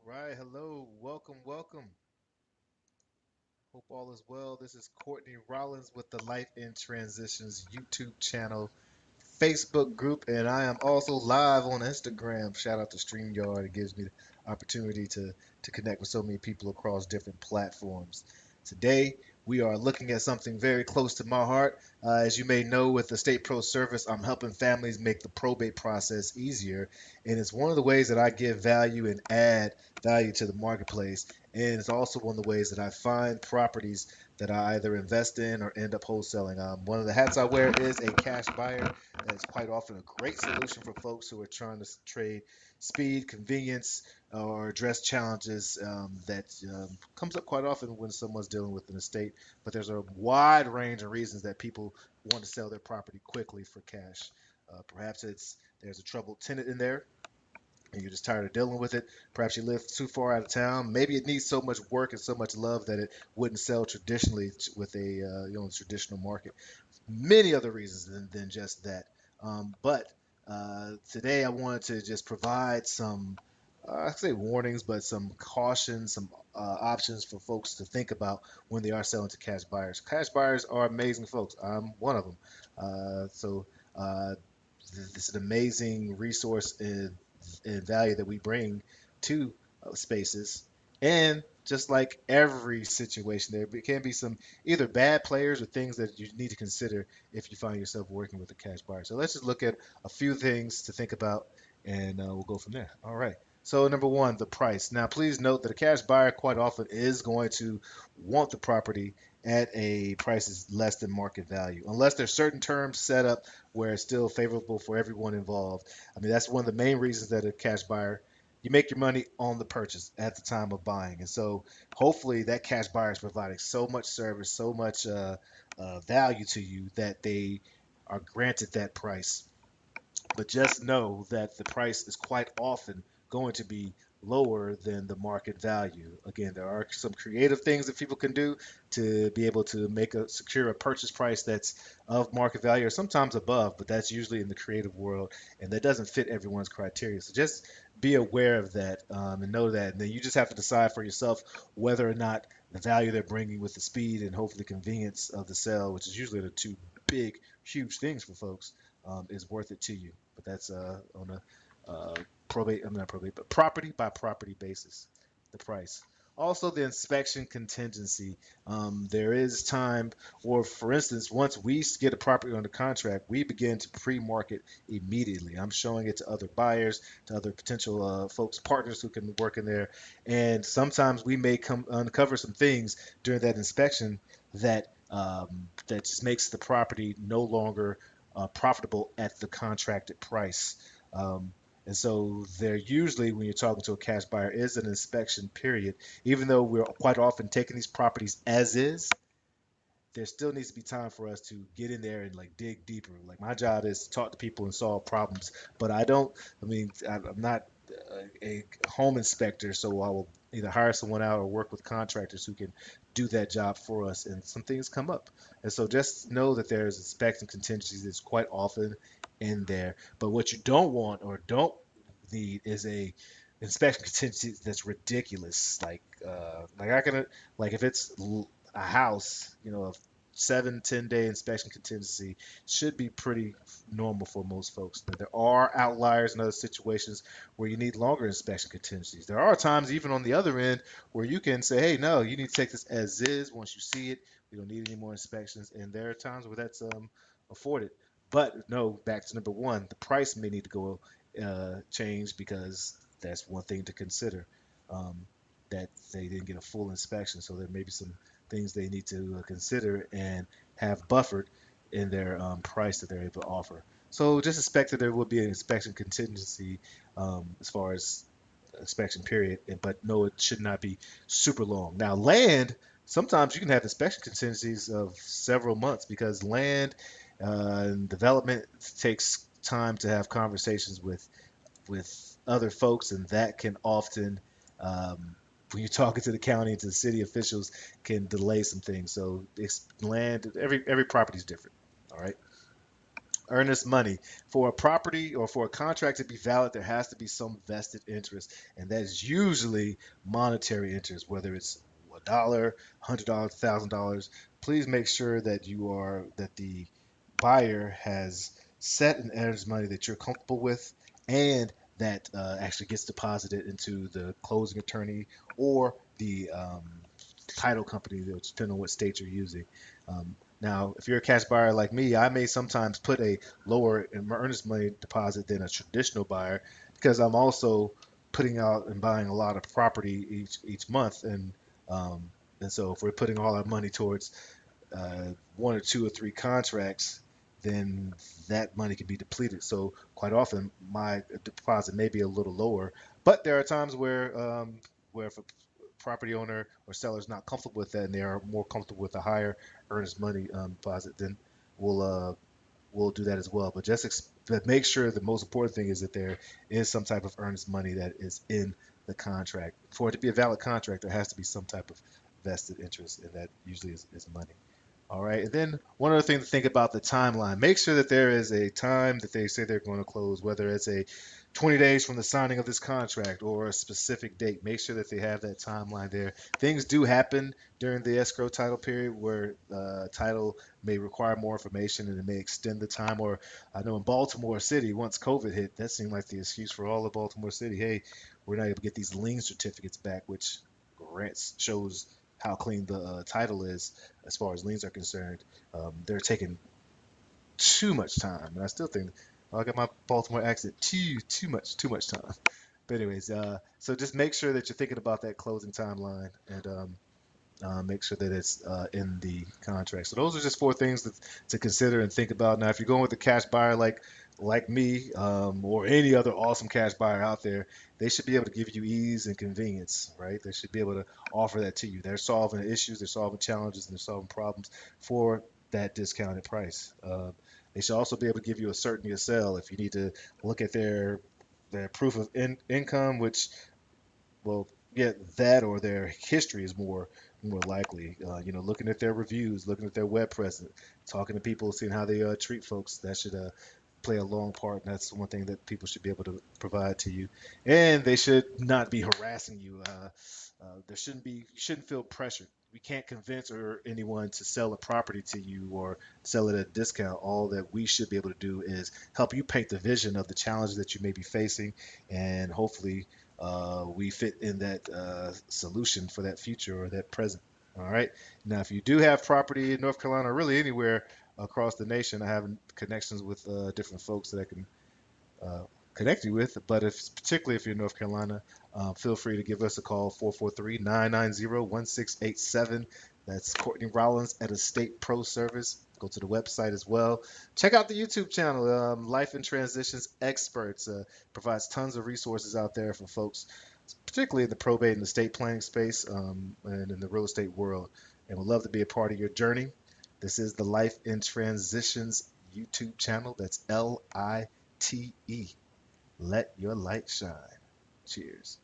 Right. Hello. Welcome. Welcome. Hope all is well. This is Courtney Rollins with the Life in Transitions YouTube channel, Facebook group, and I am also live on Instagram. Shout out to StreamYard. It gives me the opportunity to connect with so many people across different platforms. Today, we are looking at something very close to my heart. As you may know, with the State Pro Service, I'm helping families make the probate process easier. And it's one of the ways that I give value and add value to the marketplace. And it's also one of the ways that I find properties that I either invest in or end up wholesaling. One of the hats I wear is a cash buyer. That's quite often a great solution for folks who are trying to trade speed, convenience, or address challenges that comes up quite often when someone's dealing with an estate. But there's a wide range of reasons that people want to sell their property quickly for cash. Perhaps there's a troubled tenant in there and you're just tired of dealing with it. Perhaps you live too far out of town. Maybe it needs so much work and so much love that it wouldn't sell traditionally with a traditional market. Many other reasons than just that. But today I wanted to just provide some, I say warnings, but some cautions, some options for folks to think about when they are selling to cash buyers. Cash buyers are amazing folks. I'm one of them. So uh, this is an amazing resource and value that we bring to spaces. And just like every situation, there can be some either bad players or things that you need to consider if you find yourself working with a cash buyer. So let's just look at a few things to think about, and we'll go from there. All right. So number one, the price. Now, please note that a cash buyer quite often is going to want the property at a price is less than market value, unless there's certain terms set up where it's still favorable for everyone involved. I mean, that's one of the main reasons that a cash buyer, you make your money on the purchase at the time of buying. And so hopefully that cash buyer is providing so much service, so much value to you that they are granted that price. But just know that the price is quite often going to be lower than the market value. Again, there are some creative things that people can do to be able to make a secure a purchase price that's of market value or sometimes above, but that's usually in the creative world and that doesn't fit everyone's criteria. So just be aware of that and know that. And then you just have to decide for yourself whether or not the value they're bringing with the speed and hopefully convenience of the sale, which is usually the two big, huge things for folks, is worth it to you. But that's on a probate, I'm not probate, but property by property basis, the price. Also, the inspection contingency. There is time, or for instance, once we get a property under contract, we begin to pre-market immediately. I'm showing it to other buyers, to other potential folks, partners who can work in there, and sometimes we may come uncover some things during that inspection that just makes the property no longer profitable at the contracted price. Um, and so there usually, when you're talking to a cash buyer, is an inspection period. Even though we're quite often taking these properties as is, there still needs to be time for us to get in there and like dig deeper. Like my job is to talk to people and solve problems, but I don't. I mean, I'm not a home inspector, so I will either hire someone out or work with contractors who can do that job for us. And some things come up, and so just know that there's inspection contingencies that's quite often in there. But what you don't want or don't need is a inspection contingency that's ridiculous. Like I can like if it's a house, a 7-10 day inspection contingency should be pretty normal for most folks. But there are outliers in other situations where you need longer inspection contingencies. There are times, even on the other end, where you can say, hey, no, you need to take this as is. Once you see it, we don't need any more inspections. And there are times where that's afforded. But no, back to number one, the price may need to go change because that's one thing to consider. Um, that they didn't get a full inspection, so there may be some things they need to consider and have buffered in their price that they're able to offer. So just expect that there will be an inspection contingency as far as inspection period, but no, it should not be super long. Now, land, sometimes you can have inspection contingencies of several months because land and development takes time to have conversations with other folks, and that can often when you're talking to the county and to the city officials can delay some things. So it's land, every property is different. All right. Earnest money. For a property or for a contract to be valid, there has to be some vested interest, and that is usually monetary interest, whether it's $1, $100, $1,000. Please make sure that the buyer has set an earnest money that you're comfortable with, and that actually gets deposited into the closing attorney or the title company, depending on what state you're using. Um, Now, if you're a cash buyer like me, I may sometimes put a lower earnest money deposit than a traditional buyer because I'm also putting out and buying a lot of property each month, um, and so if we're putting all our money towards one or two or three contracts, then that money can be depleted. So quite often my deposit may be a little lower, but there are times where if a property owner or seller is not comfortable with that and they are more comfortable with a higher earnest money deposit, then we'll uh, we'll do that as well. But make sure the most important thing is that there is some type of earnest money that is in the contract. For it to be a valid contract, there has to be some type of vested interest, and that usually is money. All right. And then one other thing to think about the timeline. Make sure that there is a time that they say they're going to close, whether it's a 20 days from the signing of this contract or a specific date. Make sure that they have that timeline there. Things do happen during the escrow title period where title may require more information and it may extend the time. Or I know in Baltimore City, once COVID hit, that seemed like the excuse for all of Baltimore City. Hey, we're not able to get these lien certificates back, which grants shows how clean the title is as far as liens are concerned. They're taking too much time, and I still think I got my Baltimore accent too much time. But anyways, so just make sure that you're thinking about that closing timeline and make sure that it's in the contract. So those are just four things to consider and think about. Now, if you're going with a cash buyer like me or any other awesome cash buyer out there, they should be able to give you ease and convenience, right? They should be able to offer that to you. They're solving issues, they're solving challenges, and they're solving problems for that discounted price. They should also be able to give you a certainty of sale if you need to look at their proof of income, which well, yeah, that or their history is more likely. Looking at their reviews, looking at their web presence, talking to people, seeing how they treat folks. That should play a long part, and that's one thing that people should be able to provide to you. And they should not be harassing you. You shouldn't feel pressured. We can't convince anyone to sell a property to you or sell it at a discount. All that we should be able to do is help you paint the vision of the challenges that you may be facing, and hopefully we fit in that solution for that future or that present. All right. Now, if you do have property in North Carolina or really anywhere across the nation, I have connections with different folks that I can uh, connect you with. But particularly if you're in North Carolina, feel free to give us a call, 443-990-1687. That's Courtney Rollins at Estate Pro Service. Go to the website as well. Check out the YouTube channel, Life and Transitions Experts. Provides tons of resources out there for folks, particularly in the probate and estate planning space and in the real estate world. And would love to be a part of your journey. This is the Life in Transitions YouTube channel. That's LITE. Let your light shine. Cheers.